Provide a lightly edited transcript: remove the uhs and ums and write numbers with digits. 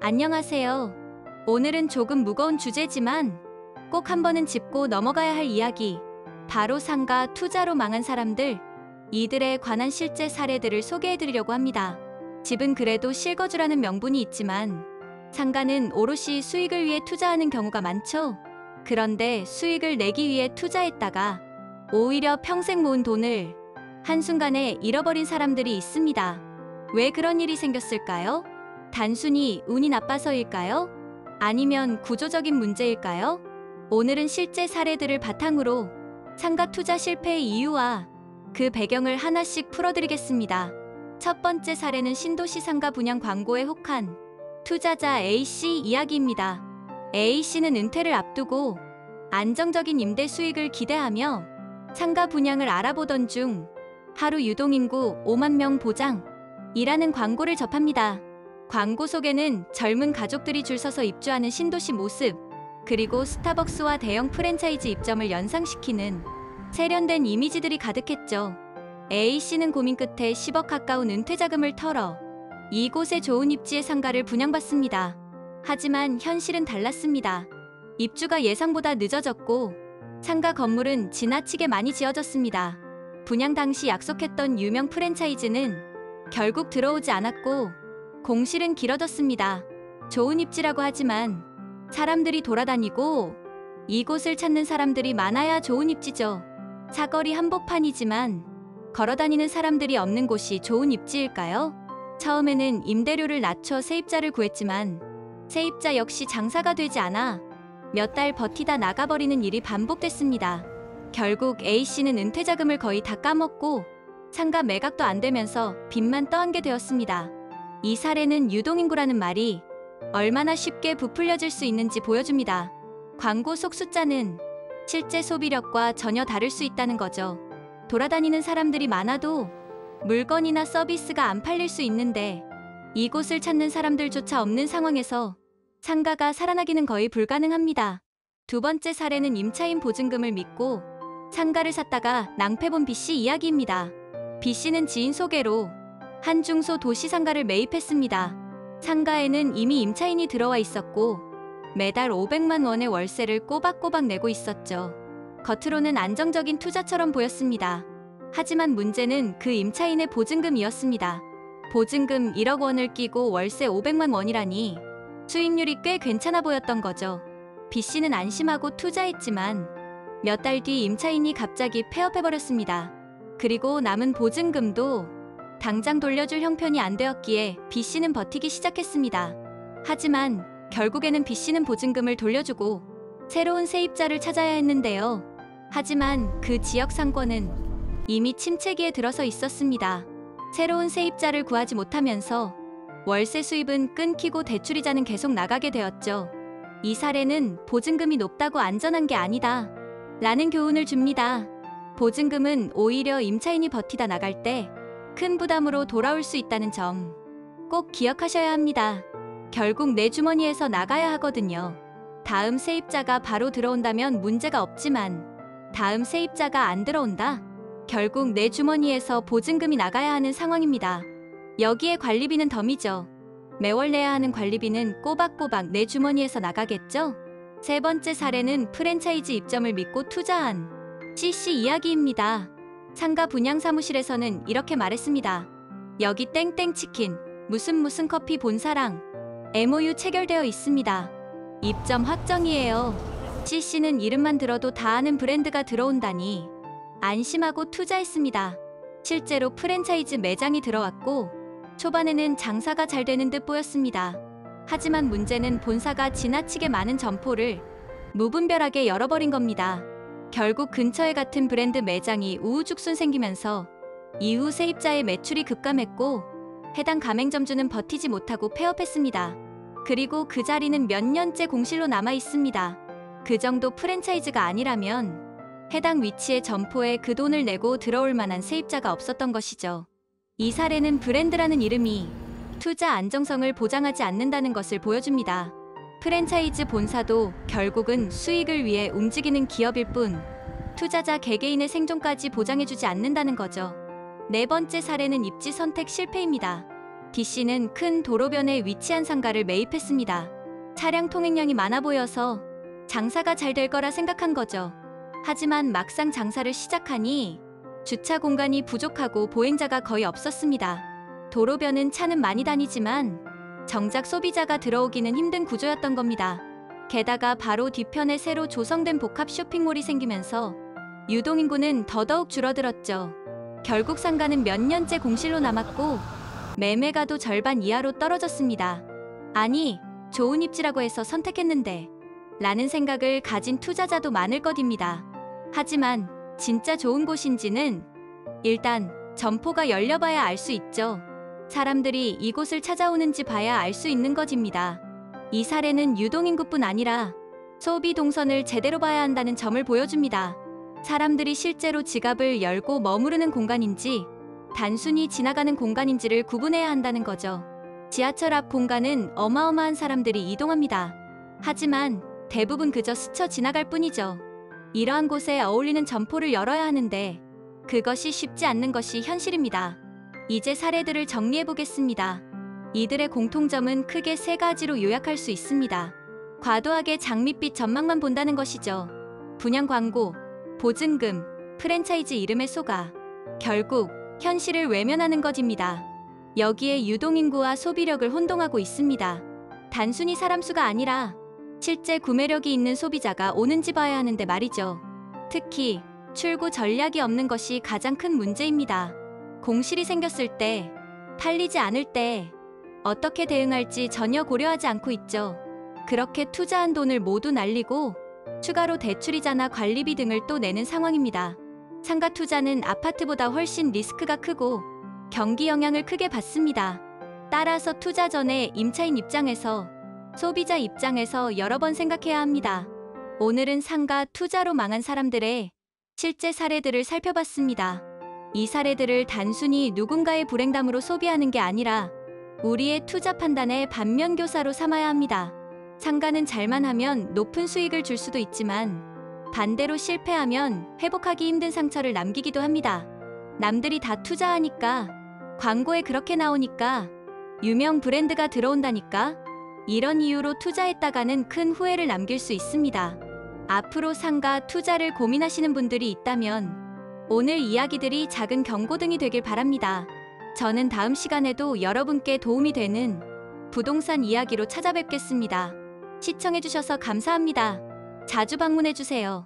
안녕하세요. 오늘은 조금 무거운 주제지만 꼭 한 번은 짚고 넘어가야 할 이야기. 바로 상가 투자로 망한 사람들. 이들에 관한 실제 사례들을 소개해드리려고 합니다. 집은 그래도 실거주라는 명분이 있지만 상가는 오롯이 수익을 위해 투자하는 경우가 많죠. 그런데 수익을 내기 위해 투자했다가 오히려 평생 모은 돈을 한순간에 잃어버린 사람들이 있습니다. 왜 그런 일이 생겼을까요? 단순히 운이 나빠서일까요? 아니면 구조적인 문제일까요? 오늘은 실제 사례들을 바탕으로 상가 투자 실패의 이유와 그 배경을 하나씩 풀어드리겠습니다. 첫 번째 사례는 신도시 상가 분양 광고에 혹한 투자자 A씨 이야기입니다. A씨는 은퇴를 앞두고 안정적인 임대 수익을 기대하며 상가 분양을 알아보던 중 하루 유동인구 5만 명 보장이라는 광고를 접합니다. 광고 속에는 젊은 가족들이 줄 서서 입주하는 신도시 모습, 그리고 스타벅스와 대형 프랜차이즈 입점을 연상시키는 세련된 이미지들이 가득했죠. A씨는 고민 끝에 10억 가까운 은퇴 자금을 털어 이곳에 좋은 입지의 상가를 분양받습니다. 하지만 현실은 달랐습니다. 입주가 예상보다 늦어졌고 상가 건물은 지나치게 많이 지어졌습니다. 분양 당시 약속했던 유명 프랜차이즈는 결국 들어오지 않았고 공실은 길어졌습니다. 좋은 입지라고 하지만 사람들이 돌아다니고 이곳을 찾는 사람들이 많아야 좋은 입지죠. 사거리 한복판이지만 걸어다니는 사람들이 없는 곳이 좋은 입지일까요? 처음에는 임대료를 낮춰 세입자를 구했지만 세입자 역시 장사가 되지 않아 몇 달 버티다 나가버리는 일이 반복됐습니다. 결국 A씨는 은퇴 자금을 거의 다 까먹고 상가 매각도 안 되면서 빚만 떠안게 되었습니다. 이 사례는 유동인구라는 말이 얼마나 쉽게 부풀려질 수 있는지 보여줍니다. 광고 속 숫자는 실제 소비력과 전혀 다를 수 있다는 거죠. 돌아다니는 사람들이 많아도 물건이나 서비스가 안 팔릴 수 있는데 이곳을 찾는 사람들조차 없는 상황에서 상가가 살아나기는 거의 불가능합니다. 두 번째 사례는 임차인 보증금을 믿고 상가를 샀다가 낭패본 B씨 이야기입니다. B씨는 지인 소개로 한 중소 도시 상가를 매입했습니다. 상가에는 이미 임차인이 들어와 있었고 매달 500만 원의 월세를 꼬박꼬박 내고 있었죠. 겉으로는 안정적인 투자처럼 보였습니다. 하지만 문제는 그 임차인의 보증금이었습니다. 보증금 1억 원을 끼고 월세 500만 원이라니 수익률이 꽤 괜찮아 보였던 거죠. B씨는 안심하고 투자했지만 몇 달 뒤 임차인이 갑자기 폐업해버렸습니다. 그리고 남은 보증금도 당장 돌려줄 형편이 안 되었기에 B씨는 버티기 시작했습니다. 하지만 결국에는 B씨는 보증금을 돌려주고 새로운 세입자를 찾아야 했는데요. 하지만 그 지역 상권은 이미 침체기에 들어서 있었습니다. 새로운 세입자를 구하지 못하면서 월세 수입은 끊기고 대출이자는 계속 나가게 되었죠. 이 사례는 보증금이 높다고 안전한 게 아니다 라는 교훈을 줍니다. 보증금은 오히려 임차인이 버티다 나갈 때 큰 부담으로 돌아올 수 있다는 점 꼭 기억하셔야 합니다. 결국 내 주머니에서 나가야 하거든요. 다음 세입자가 바로 들어온다면 문제가 없지만 다음 세입자가 안 들어온다? 결국 내 주머니에서 보증금이 나가야 하는 상황입니다. 여기에 관리비는 덤이죠. 매월 내야 하는 관리비는 꼬박꼬박 내 주머니에서 나가겠죠? 세 번째 사례는 프랜차이즈 입점을 믿고 투자한 C씨 이야기입니다. 상가 분양 사무실에서는 이렇게 말했습니다. 여기 땡땡치킨, 무슨 커피 본사랑 MOU 체결되어 있습니다. 입점 확정이에요. C씨는 이름만 들어도 다 아는 브랜드가 들어온다니 안심하고 투자했습니다. 실제로 프랜차이즈 매장이 들어왔고 초반에는 장사가 잘 되는 듯 보였습니다. 하지만 문제는 본사가 지나치게 많은 점포를 무분별하게 열어버린 겁니다. 결국 근처에 같은 브랜드 매장이 우후죽순 생기면서 이후 세입자의 매출이 급감했고 해당 가맹점주는 버티지 못하고 폐업했습니다. 그리고 그 자리는 몇 년째 공실로 남아 있습니다. 그 정도 프랜차이즈가 아니라면 해당 위치의 점포에 그 돈을 내고 들어올 만한 세입자가 없었던 것이죠. 이 사례는 브랜드라는 이름이 투자 안정성을 보장하지 않는다는 것을 보여줍니다. 프랜차이즈 본사도 결국은 수익을 위해 움직이는 기업일 뿐 투자자 개개인의 생존까지 보장해주지 않는다는 거죠. 네 번째 사례는 입지 선택 실패입니다. D씨는 큰 도로변에 위치한 상가를 매입했습니다. 차량 통행량이 많아 보여서 장사가 잘 될 거라 생각한 거죠. 하지만 막상 장사를 시작하니 주차 공간이 부족하고 보행자가 거의 없었습니다. 도로변은 차는 많이 다니지만 정작 소비자가 들어오기는 힘든 구조였던 겁니다. 게다가 바로 뒤편에 새로 조성된 복합 쇼핑몰이 생기면서 유동인구는 더더욱 줄어들었죠. 결국 상가는 몇 년째 공실로 남았고 매매가도 절반 이하로 떨어졌습니다. 아니, 좋은 입지라고 해서 선택했는데 라는 생각을 가진 투자자도 많을 것입니다. 하지만 진짜 좋은 곳인지는 일단 점포가 열려봐야 알 수 있죠. 사람들이 이곳을 찾아오는지 봐야 알 수 있는 것입니다. 이 사례는 유동인구뿐 아니라 소비 동선을 제대로 봐야 한다는 점을 보여줍니다. 사람들이 실제로 지갑을 열고 머무르는 공간인지 단순히 지나가는 공간인지를 구분해야 한다는 거죠. 지하철 앞 공간은 어마어마한 사람들이 이동합니다. 하지만 대부분 그저 스쳐 지나갈 뿐이죠. 이러한 곳에 어울리는 점포를 열어야 하는데 그것이 쉽지 않는 것이 현실입니다. 이제 사례들을 정리해 보겠습니다. 이들의 공통점은 크게 세 가지로 요약할 수 있습니다. 과도하게 장밋빛 전망만 본다는 것이죠. 분양 광고, 보증금, 프랜차이즈 이름에 속아 결국 현실을 외면하는 것입니다. 여기에 유동인구와 소비력을 혼동하고 있습니다. 단순히 사람 수가 아니라 실제 구매력이 있는 소비자가 오는지 봐야 하는데 말이죠. 특히 출구 전략이 없는 것이 가장 큰 문제입니다. 공실이 생겼을 때, 팔리지 않을 때 어떻게 대응할지 전혀 고려하지 않고 있죠. 그렇게 투자한 돈을 모두 날리고 추가로 대출이자나 관리비 등을 또 내는 상황입니다. 상가 투자는 아파트보다 훨씬 리스크가 크고 경기 영향을 크게 받습니다. 따라서 투자 전에 임차인 입장에서, 소비자 입장에서 여러 번 생각해야 합니다. 오늘은 상가 투자로 망한 사람들의 실제 사례들을 살펴봤습니다. 이 사례들을 단순히 누군가의 불행담으로 소비하는 게 아니라 우리의 투자 판단의 반면교사로 삼아야 합니다. 상가는 잘만 하면 높은 수익을 줄 수도 있지만 반대로 실패하면 회복하기 힘든 상처를 남기기도 합니다. 남들이 다 투자하니까, 광고에 그렇게 나오니까, 유명 브랜드가 들어온다니까, 이런 이유로 투자했다가는 큰 후회를 남길 수 있습니다. 앞으로 상가 투자를 고민하시는 분들이 있다면 오늘 이야기들이 작은 경고등이 되길 바랍니다. 저는 다음 시간에도 여러분께 도움이 되는 부동산 이야기로 찾아뵙겠습니다. 시청해주셔서 감사합니다. 자주 방문해주세요.